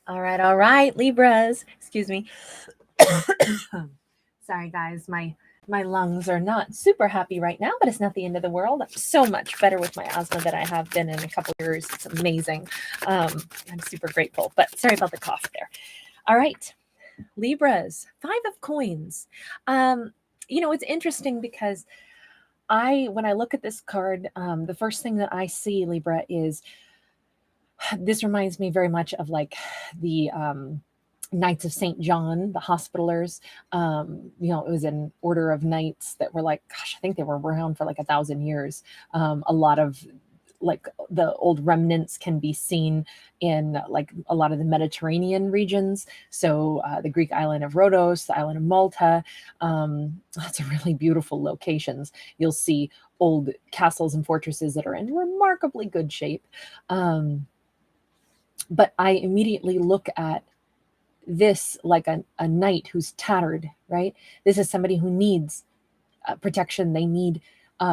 All right, Libras. Excuse me. Sorry, guys. My lungs are not super happy right now, but it's not the end of the world. I'm so much better with my asthma than I have been in a couple of years. It's amazing. I'm super grateful, but sorry about the cough there. All right, Libras, 5 of Coins. It's interesting because when I look at this card, the first thing that I see, Libra, is this reminds me very much of like the Knights of St. John, the Hospitallers. It was an order of knights that were like, gosh, I think they were around for like 1,000 years. A lot of like the old remnants can be seen in like a lot of the Mediterranean regions. So the Greek island of Rhodos, the island of Malta, lots of really beautiful locations. You'll see old castles and fortresses that are in remarkably good shape. But I immediately look at this like a knight who's tattered, right? This is somebody who needs protection. They need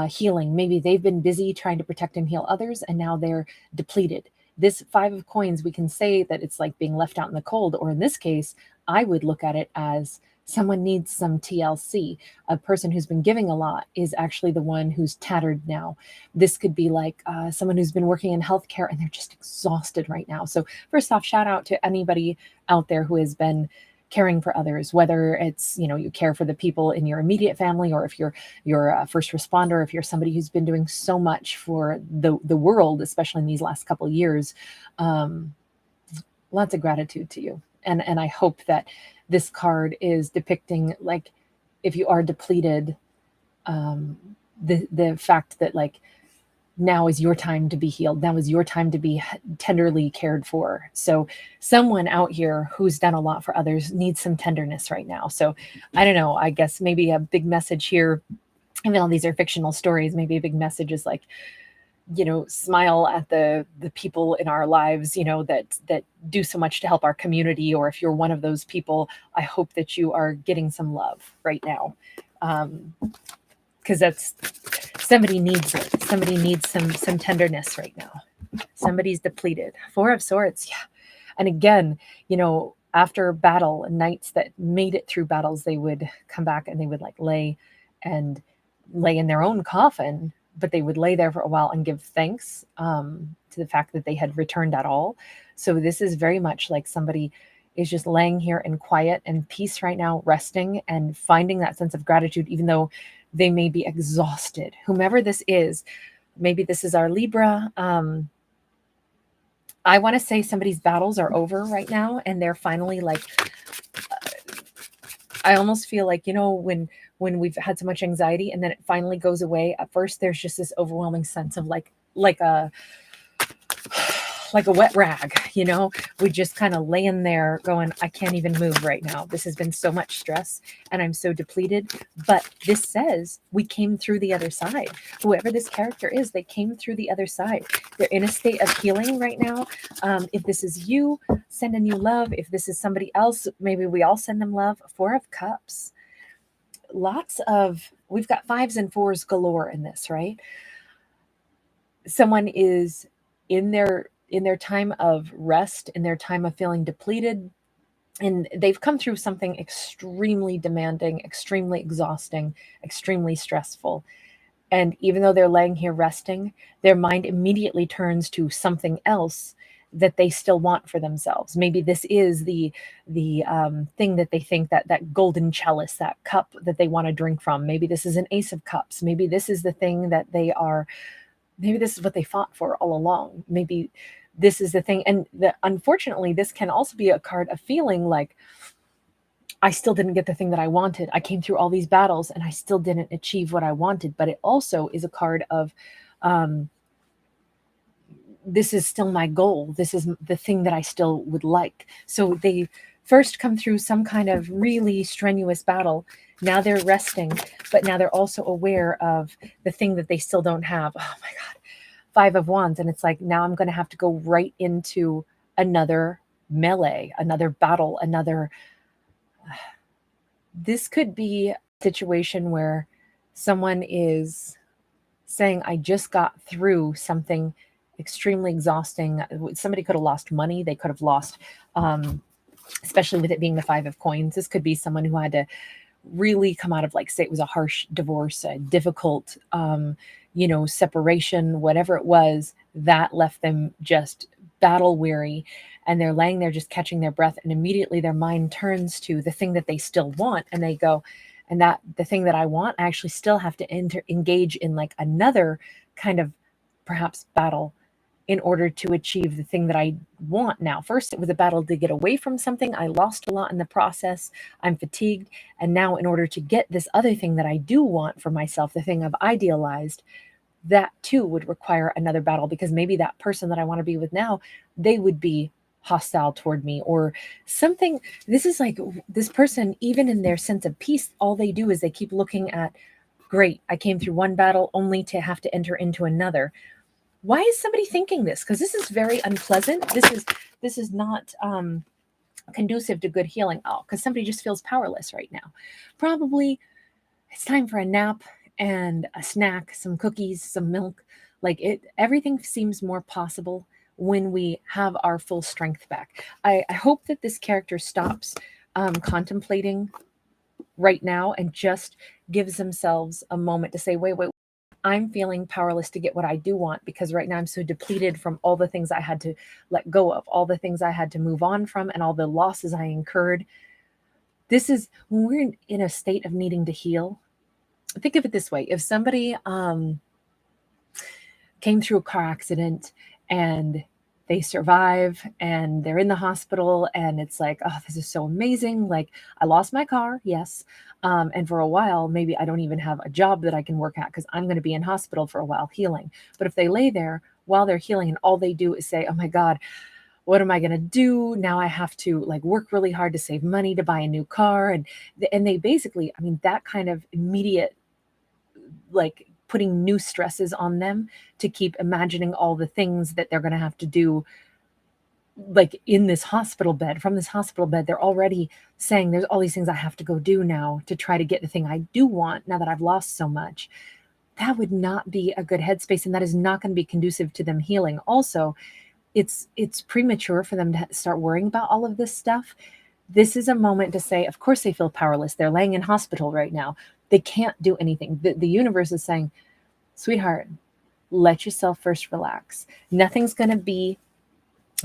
healing. Maybe they've been busy trying to protect and heal others, and now they're depleted. This 5 of Coins, we can say that it's like being left out in the cold, or in this case, I would look at it as someone needs some TLC. A person who's been giving a lot is actually the one who's tattered now. This could be like someone who's been working in healthcare and they're just exhausted right now. So first off, shout out to anybody out there who has been caring for others, whether it's, you care for the people in your immediate family, or if you're a first responder, if you're somebody who's been doing so much for the world, especially in these last couple of years. Lots of gratitude to you. And I hope that this card is depicting, like, if you are depleted, the fact that, like, now is your time to be healed. Now is your time to be tenderly cared for. So someone out here who's done a lot for others needs some tenderness right now. So I don't know, I guess maybe a big message here, even though these are fictional stories, maybe a big message is like, smile at the people in our lives, that do so much to help our community. Or if you're one of those people, I hope that you are getting some love right now. Because that's, somebody needs it. Somebody needs some tenderness right now. Somebody's depleted. 4 of Swords, yeah. And again, after battle, knights that made it through battles, they would come back and they would like lay in their own coffin, but they would lay there for a while and give thanks to the fact that they had returned at all. So this is very much like somebody is just laying here in quiet and peace right now, resting and finding that sense of gratitude, even though they may be exhausted. Whomever this is, maybe this is our Libra. I want to say somebody's battles are over right now, and they're finally like, I almost feel like, when we've had so much anxiety and then it finally goes away. At first, there's just this overwhelming sense of like a wet rag, we just kind of laying there going, I can't even move right now. This has been so much stress and I'm so depleted. But this says we came through the other side. Whoever this character is, they came through the other side. They're in a state of healing right now. If this is you, sending you love. If this is somebody else, maybe we all send them love. 4 of Cups. We've got 5s and 4s galore in this, right? Someone is in their time of rest, in their time of feeling depleted, and they've come through something extremely demanding, extremely exhausting, extremely stressful. And even though they're laying here resting, their mind immediately turns to something else that they still want for themselves. Maybe this is the thing that they think, that golden chalice, that cup that they want to drink from. Maybe this is an Ace of Cups. Maybe this is the thing that maybe this is what they fought for all along. Maybe this is the thing. And unfortunately, this can also be a card of feeling like, I still didn't get the thing that I wanted. I came through all these battles and I still didn't achieve what I wanted. But it also is a card of, this is still my goal. This is the thing that I still would like. So they first come through some kind of really strenuous battle. Now they're resting, but now they're also aware of the thing that they still don't have. Oh my God, 5 of Wands. And it's like, now I'm going to have to go right into another melee, another battle, this could be a situation where someone is saying, I just got through something extremely exhausting. Somebody could have lost money. They could have lost, especially with it being the 5 of coins. This could be someone who had to really come out of, like, say it was a harsh divorce, a difficult, separation, whatever it was, that left them just battle weary. And they're laying there just catching their breath. And immediately their mind turns to the thing that they still want. And they go, and that the thing that I want, I actually still have to engage in like another kind of perhaps battle in order to achieve the thing that I want now. First, it was a battle to get away from something. I lost a lot in the process. I'm fatigued. And now in order to get this other thing that I do want for myself, the thing I've idealized, that too would require another battle, because maybe that person that I want to be with now, they would be hostile toward me or something. This is like this person, even in their sense of peace, all they do is they keep looking at, great, I came through one battle only to have to enter into another. Why is somebody thinking this? Because this is very unpleasant. This is not conducive to good healing. Oh, because somebody just feels powerless right now. Probably it's time for a nap and a snack, some cookies, some milk. Like everything seems more possible when we have our full strength back. I hope that this character stops contemplating right now and just gives themselves a moment to say, wait, I'm feeling powerless to get what I do want, because right now I'm so depleted from all the things I had to let go of, all the things I had to move on from, and all the losses I incurred. This is when we're in a state of needing to heal. Think of it this way. If somebody came through a car accident and they survive and they're in the hospital and it's like, oh, this is so amazing. Like, I lost my car. Yes. And for a while, maybe I don't even have a job that I can work at because I'm going to be in hospital for a while healing. But if they lay there while they're healing and all they do is say, oh my God, what am I going to do? Now I have to like work really hard to save money to buy a new car. And they basically, I mean, that kind of immediate, like, putting new stresses on them to keep imagining all the things that they're going to have to do, like in this hospital bed. From this hospital bed, they're already saying there's all these things I have to go do now to try to get the thing I do want now that I've lost so much. That would not be a good headspace, and that is not going to be conducive to them healing. Also, it's premature for them to start worrying about all of this stuff. This is a moment to say, of course they feel powerless. They're laying in hospital right now. They can't do anything. The universe is saying, sweetheart, let yourself first relax. Nothing's going to be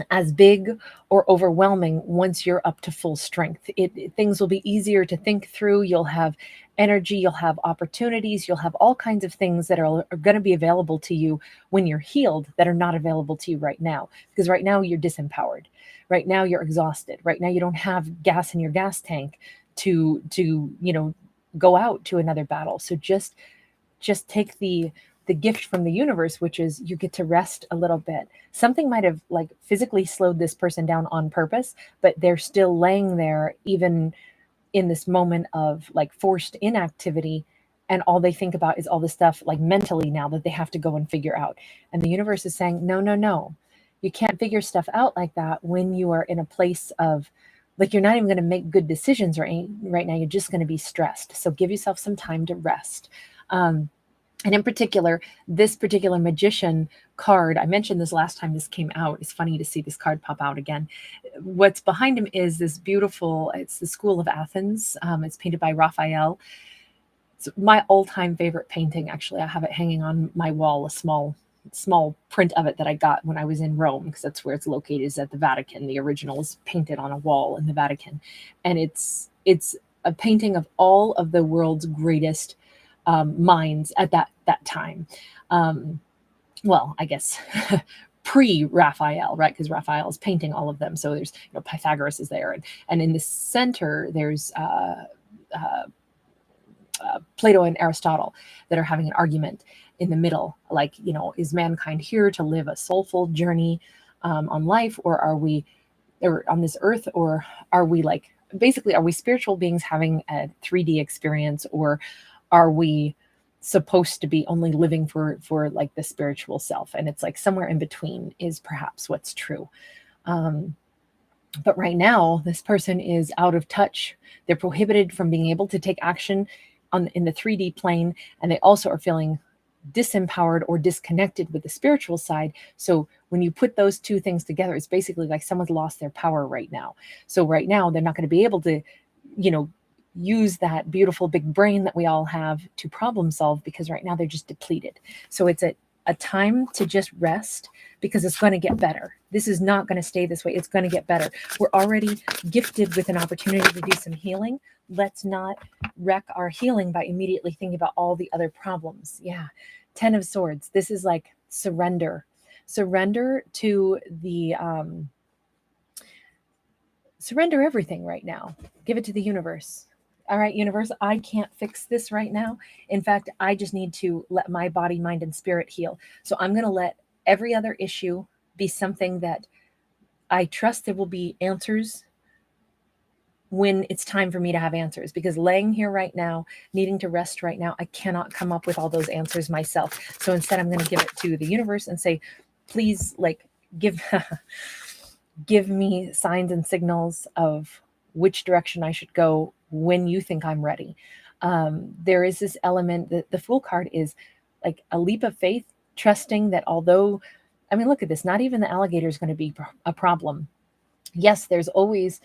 as big or overwhelming once you're up to full strength. Things will be easier to think through. You'll have energy, you'll have opportunities, you'll have all kinds of things that are going to be available to you when you're healed that are not available to you right now. Because right now you're disempowered. Right now you're exhausted. Right now you don't have gas in your gas tank to go out to another battle. So just take the gift from the universe, which is you get to rest a little bit. Something might have like physically slowed this person down on purpose, but they're still laying there even in this moment of like forced inactivity. And all they think about is all the stuff like mentally now that they have to go and figure out. And the universe is saying, no, you can't figure stuff out like that when you are in a place of like, you're not even going to make good decisions right now. You're just going to be stressed. So give yourself some time to rest. And in particular, this particular magician card, I mentioned this last time this came out. It's funny to see this card pop out again. What's behind him is this beautiful, it's the School of Athens. It's painted by Raphael. It's my all-time favorite painting, actually. I have it hanging on my wall, a small print of it that I got when I was in Rome, because that's where it's located, is at the Vatican. The original is painted on a wall in the Vatican. And it's a painting of all of the world's greatest minds at that time. Well, I guess pre-Raphael, right? Because Raphael is painting all of them. So there's, Pythagoras is there, and in the center there's Plato and Aristotle that are having an argument in the middle. Like, is mankind here to live a soulful journey on life, or are we on this earth, or are we basically, are we spiritual beings having a 3D experience, or are we supposed to be only living for like the spiritual self? And it's like somewhere in between is perhaps what's true. But right now, this person is out of touch. They're prohibited from being able to take action in the 3D plane. And they also are feeling disempowered or disconnected with the spiritual side. So when you put those two things together, it's basically like someone's lost their power right now. So right now they're not going to be able to, use that beautiful big brain that we all have to problem solve, because right now they're just depleted. So it's a time to just rest, because it's going to get better. This is not going to stay this way. It's going to get better. We're already gifted with an opportunity to do some healing. Let's not wreck our healing by immediately thinking about all the other problems. Yeah. 10 of Swords. This is like surrender. Surrender to the, surrender everything right now. Give it to the universe. All right, universe, I can't fix this right now. In fact, I just need to let my body, mind, and spirit heal. So I'm going to let every other issue be something that I trust there will be answers when it's time for me to have answers, because laying here right now, needing to rest right now, I cannot come up with all those answers myself. So instead, I'm going to give it to the universe and say, please, like, give me signs and signals of which direction I should go when you think I'm ready. There is this element that the Fool card is like a leap of faith, trusting that although, I mean, look at this, not even the alligator is going to be a problem. Yes, there's always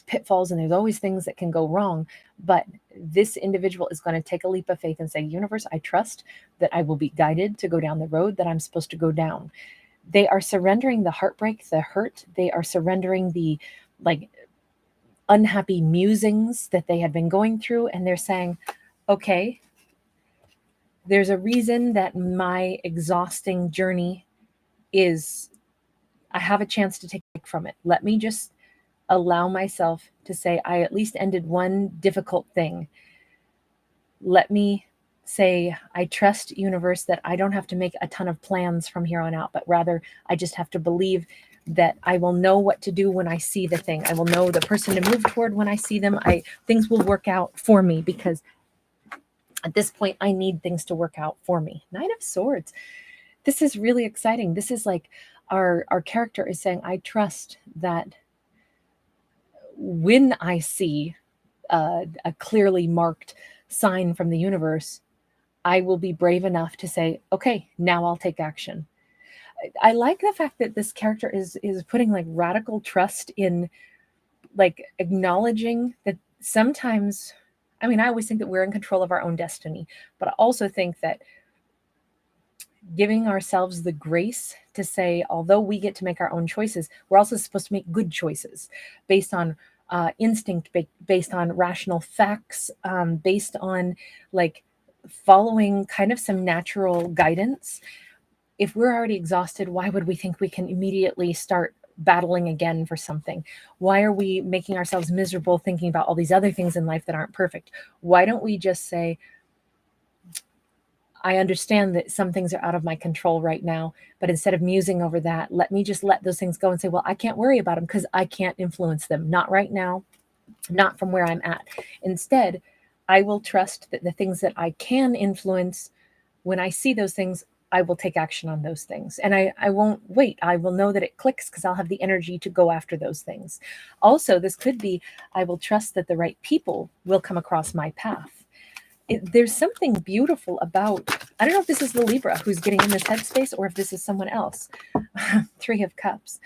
pitfalls and there's always things that can go wrong, but this individual is going to take a leap of faith and say, universe, I trust that I will be guided to go down the road that I'm supposed to go down. They are surrendering the heartbreak, the hurt. They are surrendering the like unhappy musings that they had been going through. And they're saying, okay, there's a reason that my exhausting journey is, I have a chance to take from it. Let me just allow myself to say, I at least ended one difficult thing. Let me say, I trust universe that I don't have to make a ton of plans from here on out, but rather I just have to believe that I will know what to do when I see the thing. I will know the person to move toward when I see them. Things will work out for me, because at this point I need things to work out for me. Knight of Swords. This is really exciting. This is like our character is saying, I trust that when I see a clearly marked sign from the universe, I will be brave enough to say, okay, now I'll take action. I like the fact that this character is putting like radical trust in like acknowledging that sometimes, I mean, I always think that we're in control of our own destiny, but I also think that giving ourselves the grace to say, although we get to make our own choices, we're also supposed to make good choices based on instinct, based on rational facts, based on like following kind of some natural guidance. If we're already exhausted, why would we think we can immediately start battling again for something? Why are we making ourselves miserable thinking about all these other things in life that aren't perfect? Why don't we just say, I understand that some things are out of my control right now, but instead of musing over that, let me just let those things go and say, well, I can't worry about them because I can't influence them. Not right now, not from where I'm at. Instead, I will trust that the things that I can influence, when I see those things, I will take action on those things. And I won't wait. I will know that it clicks because I'll have the energy to go after those things. Also, this could be, I will trust that the right people will come across my path. There's something beautiful about, I don't know if this is the Libra who's getting in this headspace or if this is someone else. 3 of Cups.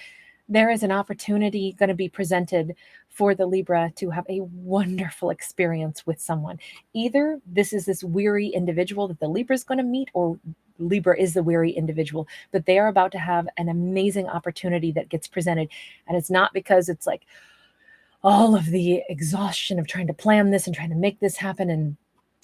There is an opportunity going to be presented for the Libra to have a wonderful experience with someone. Either this is this weary individual that the Libra is going to meet, or Libra is the weary individual, but they are about to have an amazing opportunity that gets presented. And it's not because it's like all of the exhaustion of trying to plan this and trying to make this happen and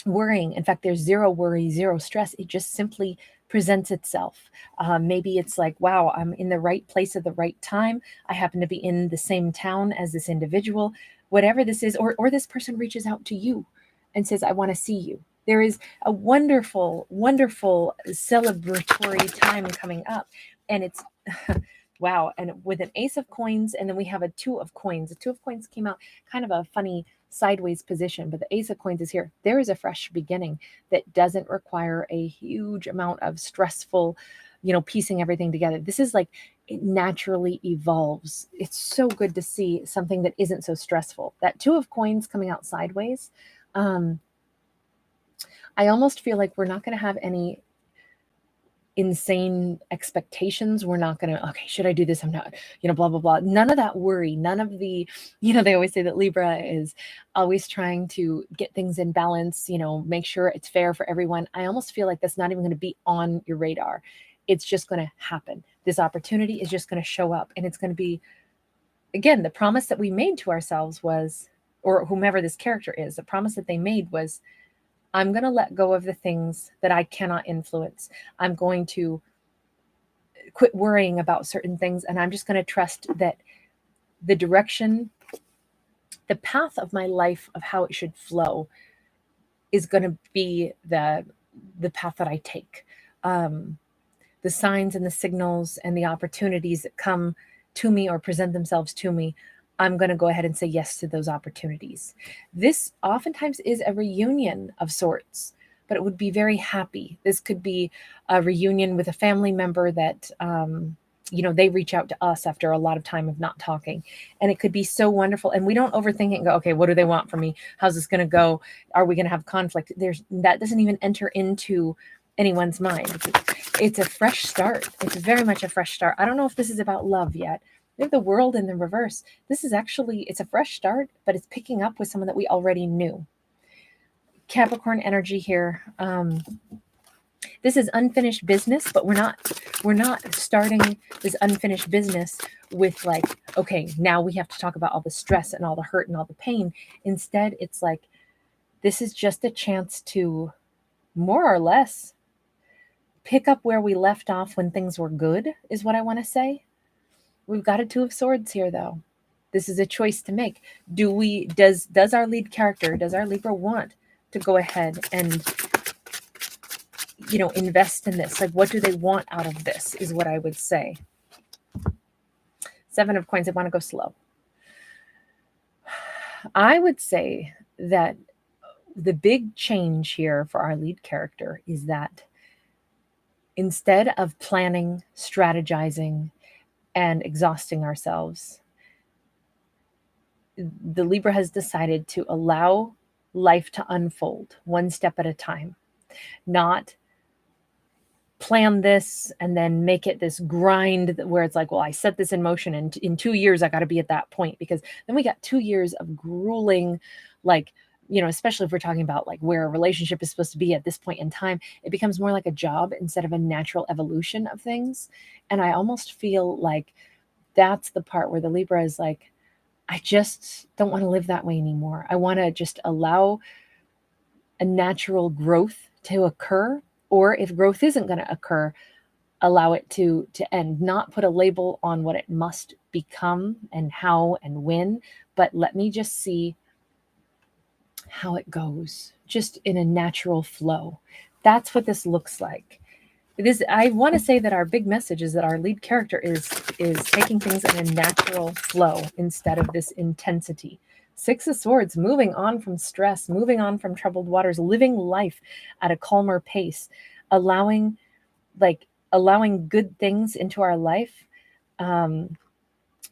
worrying. In fact, there's zero worry, zero stress. It just simply presents itself. Maybe it's like, wow, I'm in the right place at the right time. I happen to be in the same town as this individual. Whatever this is, or this person reaches out to you and says, I want to see you. There is a wonderful, wonderful celebratory time coming up. And it's, wow. And with an Ace of Coins, and then we have a 2 of Coins. The 2 of Coins came out kind of a funny sideways position, but the Ace of Coins is here. There is a fresh beginning that doesn't require a huge amount of stressful, piecing everything together. This is like, it naturally evolves. It's so good to see something that isn't so stressful. That 2 of Coins coming out sideways. I almost feel like we're not going to have any insane expectations. We're not going to, okay, should I do this? I'm not, blah, blah, blah. None of that worry, none of the, they always say that Libra is always trying to get things in balance, make sure it's fair for everyone. I almost feel like that's not even going to be on your radar. It's just going to happen. This opportunity is just going to show up, and it's going to be, again, the promise that we made to ourselves was, or whomever this character is, the promise that they made was, I'm going to let go of the things that I cannot influence. I'm going to quit worrying about certain things, and I'm just going to trust that the direction, the path of my life, of how it should flow, is going to be the path that I take. The signs and the signals and the opportunities that come to me or present themselves to me, I'm going to go ahead and say yes to those opportunities. This oftentimes is a reunion of sorts, but it would be very happy. This could be a reunion with a family member that, they reach out to us after a lot of time of not talking. And it could be so wonderful. And we don't overthink it and go, okay, what do they want from me? How's this going to go? Are we going to have conflict? That doesn't even enter into anyone's mind. It's a fresh start. It's very much a fresh start. I don't know if this is about love yet. We have the world in the reverse. This is actually, it's a fresh start, but it's picking up with someone that we already knew. Capricorn energy here. This is unfinished business, but we're not starting this unfinished business with like, okay, now we have to talk about all the stress and all the hurt and all the pain. Instead, it's like, this is just a chance to more or less pick up where we left off when things were good, is what I want to say. We've got a Two of Swords here, though. This is a choice to make. Does our lead character, does our Libra want to go ahead and, invest in this? Like, what do they want out of this, is what I would say. Seven of Coins, they want to go slow. I would say that the big change here for our lead character is that instead of planning, strategizing, and exhausting ourselves, the Libra has decided to allow life to unfold one step at a time, not plan this and then make it this grind where it's like, well, I set this in motion and in 2 years I got to be at that point, because then we got 2 years of grueling, like, especially if we're talking about like where a relationship is supposed to be at this point in time, it becomes more like a job instead of a natural evolution of things. And I almost feel like that's the part where the Libra is like, I just don't want to live that way anymore. I want to just allow a natural growth to occur, or if growth isn't going to occur, allow it to end, not put a label on what it must become and how and when, but let me just see how it goes, just in a natural flow. That's what this looks like. I want to say that our big message is that our lead character is taking things in a natural flow instead of this intensity. Six of Swords, moving on from stress, moving on from troubled waters, living life at a calmer pace, allowing good things into our life,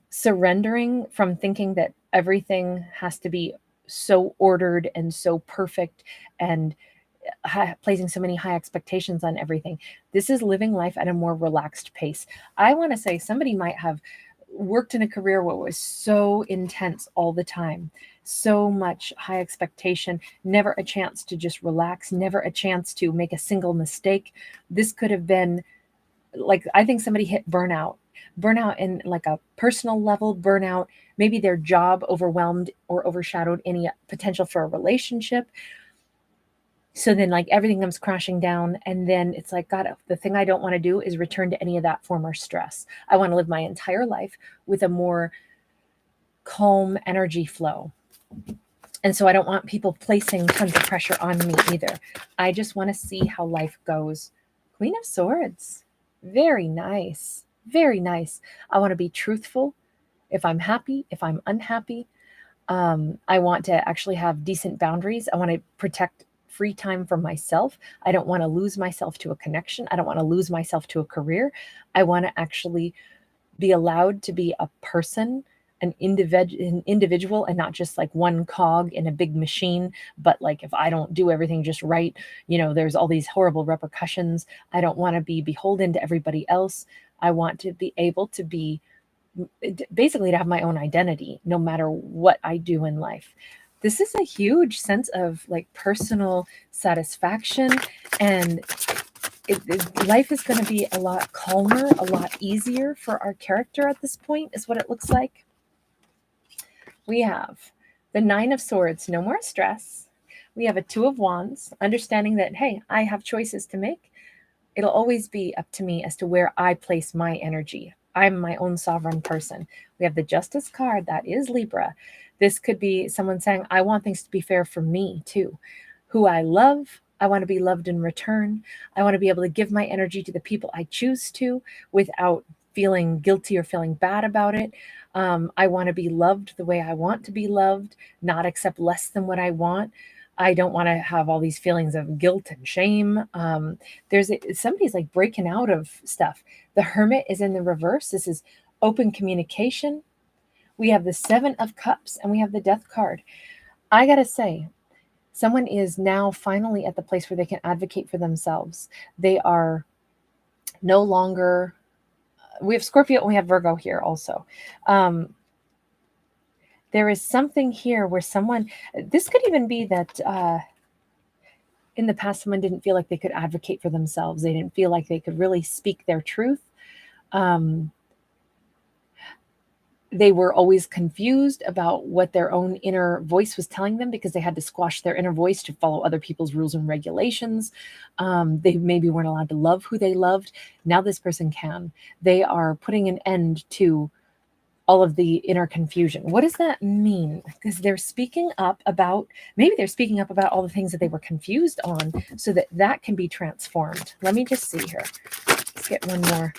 surrendering from thinking that everything has to be so ordered and so perfect, and placing so many high expectations on everything. This is living life at a more relaxed pace. I want to say somebody might have worked in a career where it was so intense all the time, so much high expectation, never a chance to just relax, never a chance to make a single mistake. This could have been like, I think somebody hit burnout in like a personal level, burnout, maybe their job overwhelmed or overshadowed any potential for a relationship. So then like everything comes crashing down, and then it's like, God, the thing I don't want to do is return to any of that former stress. I want to live my entire life with a more calm energy flow. And so I don't want people placing tons of pressure on me either. I just want to see how life goes. Queen of Swords. Very nice. Very nice. I want to be truthful. If I'm happy, if I'm unhappy, I want to actually have decent boundaries. I want to protect free time for myself. I don't want to lose myself to a connection. I don't want to lose myself to a career. I want to actually be allowed to be a person an individual and not just like one cog in a big machine, but like if I don't do everything just right, there's all these horrible repercussions. I don't want to be beholden to everybody else. I want to be able to be basically to have my own identity no matter what I do in life. This is a huge sense of like personal satisfaction, and life is going to be a lot calmer, a lot easier for our character at this point, is what it looks like. We have the Nine of Swords, no more stress. We have a Two of Wands, understanding that, hey, I have choices to make. It'll always be up to me as to where I place my energy. I'm my own sovereign person. We have the Justice card, that is Libra. This could be someone saying, I want things to be fair for me too. Who I love, I want to be loved in return. I want to be able to give my energy to the people I choose to without feeling guilty or feeling bad about it. I want to be loved the way I want to be loved, not accept less than what I want. I don't want to have all these feelings of guilt and shame. Somebody's like breaking out of stuff. The Hermit is in the reverse. This is open communication. We have the Seven of Cups and we have the Death card. I got to say, someone is now finally at the place where they can advocate for themselves. They are no longer, we have Scorpio and we have Virgo here also. There is something here where this could even be that in the past, someone didn't feel like they could advocate for themselves. They didn't feel like they could really speak their truth. They were always confused about what their own inner voice was telling them because they had to squash their inner voice to follow other people's rules and regulations. They maybe weren't allowed to love who they loved. Now this person can. They are putting an end to all of the inner confusion. What does that mean? Because they're speaking up about, maybe they're speaking up about all the things that they were confused on so that that can be transformed. Let me just see here. Let's get one more.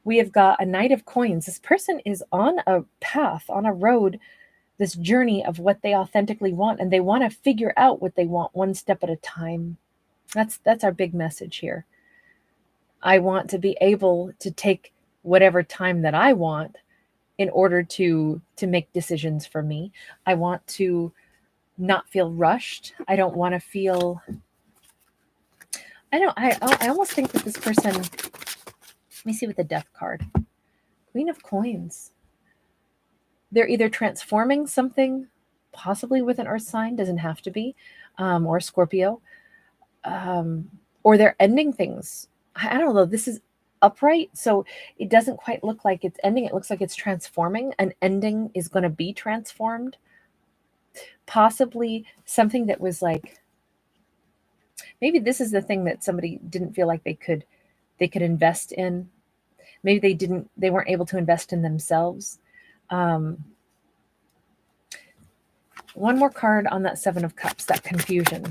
We have got a Knight of Coins. This person is on a path, on a road, this journey of what they authentically want, and they want to figure out what they want one step at a time. That's our big message here. I want to be able to take whatever time that I want in order to make decisions for me. I want to not feel rushed. I don't want to feel, I almost think that this person, let me see with the Death card. Queen of Coins. They're either transforming something, possibly with an earth sign, doesn't have to be, or Scorpio, or they're ending things. I don't know. This is upright, so it doesn't quite look like it's ending. It looks like it's transforming. An ending is going to be transformed. Possibly something that was like, maybe this is the thing that somebody didn't feel like they could invest in. Maybe they weren't able to invest in themselves. One more card on that Seven of Cups, that confusion.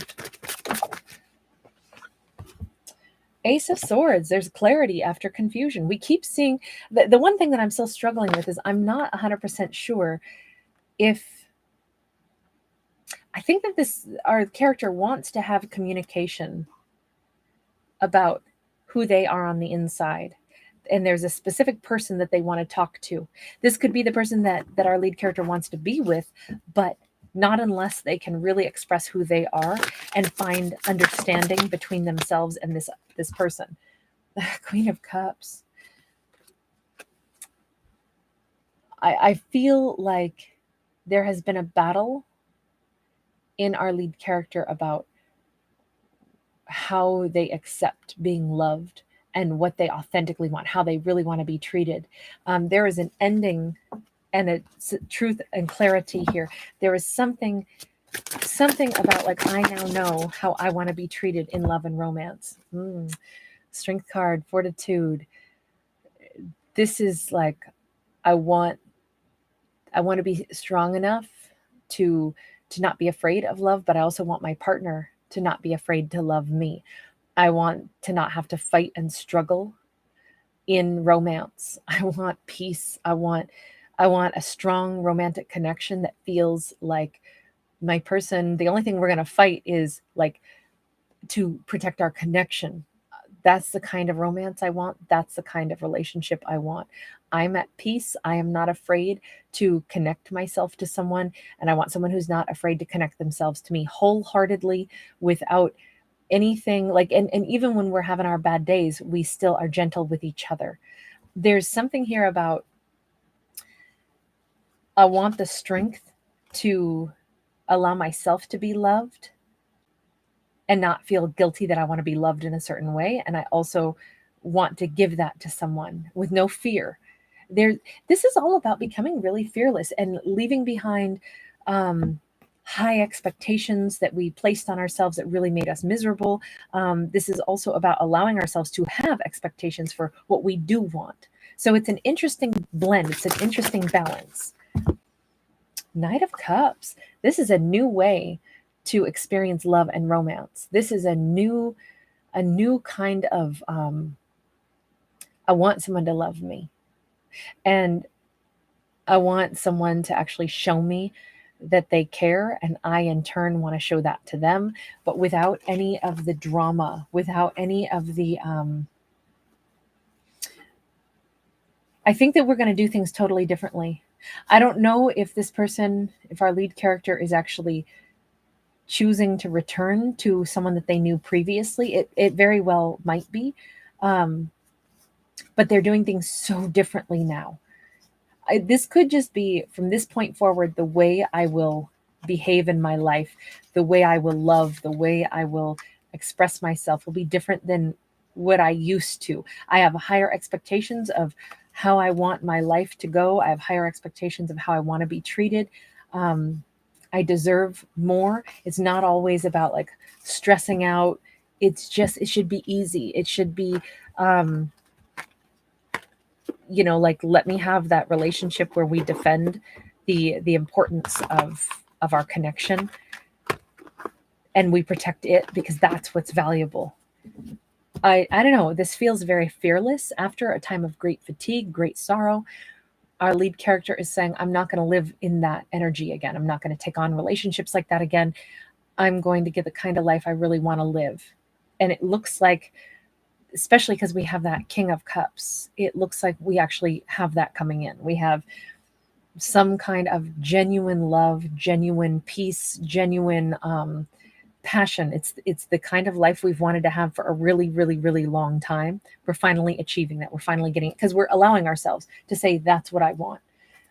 Ace of Swords, there's clarity after confusion. We keep seeing, the one thing that I'm still struggling with is I'm not 100% sure if, I think that our character wants to have communication about who they are on the inside. And there's a specific person that they want to talk to. This could be the person that our lead character wants to be with, but not unless they can really express who they are and find understanding between themselves and this person. Queen of Cups. I feel like there has been a battle in our lead character about how they accept being loved and what they authentically want, how they really want to be treated. There is an ending and a truth and clarity here. There is something about like, I now know how I want to be treated in love and romance. Strength card, Fortitude. This is like, I want to be strong enough to not be afraid of love, but I also want my partner to not be afraid to love me. I want to not have to fight and struggle in romance. I want peace. I want a strong romantic connection that feels like my person, the only thing we're going to fight is like to protect our connection. That's the kind of romance I want. That's the kind of relationship I want. I'm at peace. I am not afraid to connect myself to someone. And I want someone who's not afraid to connect themselves to me wholeheartedly without anything like, and even when we're having our bad days, we still are gentle with each other. There's something here about, I want the strength to allow myself to be loved and not feel guilty that I want to be loved in a certain way. And I also want to give that to someone with no fear. This is all about becoming really fearless and leaving behind high expectations that we placed on ourselves that really made us miserable. This is also about allowing ourselves to have expectations for what we do want. So it's an interesting blend. It's an interesting balance. Knight of Cups. This is a new way to experience love and romance. This is a new kind of, I want someone to love me. And I want someone to actually show me that they care, and I in turn want to show that to them, but without any of the drama, without any of the I think that we're going to do things totally differently. I don't know if this person, if our lead character is actually choosing to return to someone that they knew previously. It very well might be, but they're doing things so differently now. This could just be, from this point forward, the way I will behave in my life, the way I will love, the way I will express myself will be different than what I used to. I have higher expectations of how I want my life to go. I have higher expectations of how I want to be treated. I deserve more. It's not always about like stressing out. It's just, it should be easy. It should be, like, let me have that relationship where we defend the importance of our connection and we protect it because that's what's valuable. I don't know. This feels very fearless after a time of great fatigue, great sorrow. Our lead character is saying, I'm not going to live in that energy again. I'm not going to take on relationships like that again. I'm going to get the kind of life I really want to live. And it looks like, especially because we have that King of Cups, it looks like we actually have that coming in. We have some kind of genuine love, genuine peace, genuine passion. It's the kind of life we've wanted to have for a really, really, really long time. We're finally achieving that. We're finally getting it because we're allowing ourselves to say, that's what I want.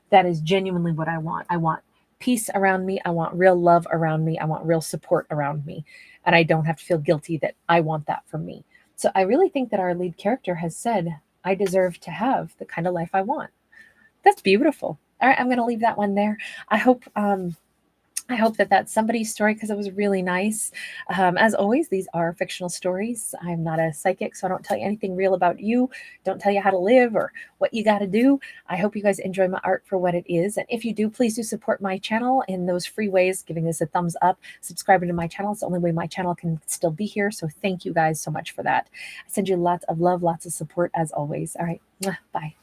That is genuinely what I want. I want peace around me. I want real love around me. I want real support around me. And I don't have to feel guilty that I want that for me. So I really think that our lead character has said, I deserve to have the kind of life I want. That's beautiful. All right, I'm going to leave that one there. I hope that that's somebody's story because it was really nice. As always, these are fictional stories. I'm not a psychic, so I don't tell you anything real about you. Don't tell you how to live or what you got to do. I hope you guys enjoy my art for what it is. And if you do, please do support my channel in those free ways, giving this a thumbs up, subscribing to my channel. It's the only way my channel can still be here. So thank you guys so much for that. I send you lots of love, lots of support as always. All right. Bye.